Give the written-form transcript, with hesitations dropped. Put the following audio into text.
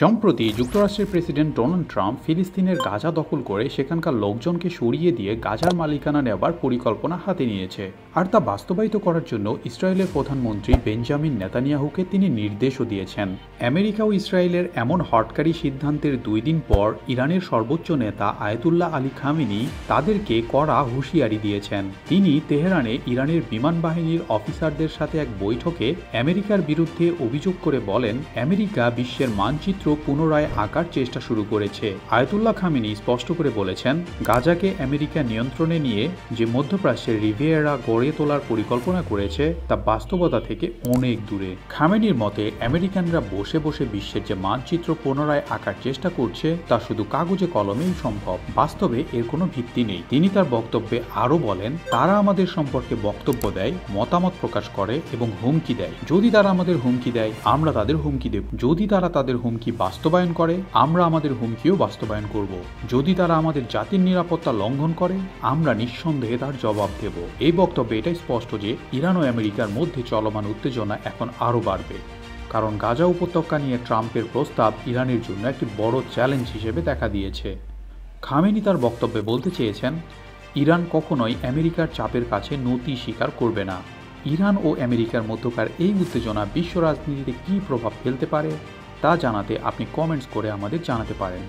সম্প্রতি যুক্তরাষ্ট্রের president Donald Trump ফিলিস্তিনের গাজা দখল করে সেখানকার লোকজনকে সরিয়ে দিয়ে গাজার মালিকানা নেবার পরিকল্পনা হাতে নিয়েছে। আর তা বাস্তবায়িত করার জন্য ইসরায়েলের প্রধানমন্ত্রী বেঞ্জামিন নেতানিয়াহুকে তিনি নির্দেশও দিয়েছেন। আমেরিকা ও ইসরায়েলের এমন হটকারী সিদ্ধান্তের 2 দিন পর ইরানের সর্বোচ্চ নেতা আয়াতুল্লাহ আলী খামেনি তাদেরকে কড়া হুঁশিয়ারি দিয়েছেন। তিনি তেহরানে ইরানের বিমান বাহিনীর অফিসারদের সাথে এক বৈঠকে আমেরিকার বিরুদ্ধে অভিযোগ করে বলেন, আমেরিকা বিশ্বের মানচিত্র পুনরায় আঁকার চেষ্টা শুরু করেছে। আয়াতুল্লাহ খামেনি স্পষ্ট করে বলেছেন, গাজাকে আমেরিকা নিয়ন্ত্রণে নিয়ে যে মধ্যপ্রাচ্যের রিভিয়েরা গড়ে তোলার পরিকল্পনা করেছে তা বাস্তবতা থেকে অনেক দূরে। খামেনির মতে আমেরিকানরা বসে বসে বিশ্বের যে মানচিত্র পুনরায় আঁকার চেষ্টা করছে তা শুধু কাগজে কলমেই সম্ভব, বাস্তবে এর কোনো ভিত্তি নেই। তিনি তার বক্তব্যে আরও বলেন, তারা আমাদের সম্পর্কে বক্তব্য দেয়, মতামত প্রকাশ করে এবং হুমকি দেয়। যদি তারা আমাদের হুমকি দেয় আমরা তাদের হুমকি দেব, যদি তারা তাদের হুমকি বাস্তবায়ন করে আমরা আমাদের হুমকিও বাস্তবায়ন করব, যদি তারা আমাদের জাতির নিরাপত্তা লঙ্ঘন করে আমরা নিঃসন্দেহে তার জবাব দেব। এই বক্তব্যে এটাই স্পষ্ট যে ইরান ও আমেরিকার মধ্যে চলমান উত্তেজনা এখন আরও বাড়বে, কারণ গাজা উপত্যকা নিয়ে ট্রাম্পের প্রস্তাব ইরানের জন্য একটি বড় চ্যালেঞ্জ হিসেবে দেখা দিয়েছে। খামেনি তার বক্তব্যে বলতে চেয়েছেন, ইরান কখনোই আমেরিকার চাপের কাছে নতি স্বীকার করবে না। ইরান ও আমেরিকার মধ্যকার এই উত্তেজনা বিশ্ব রাজনীতিতে কী প্রভাব ফেলতে পারে তা জানাতে আপনি কমেন্টস করে আমাদের জানাতে পারেন।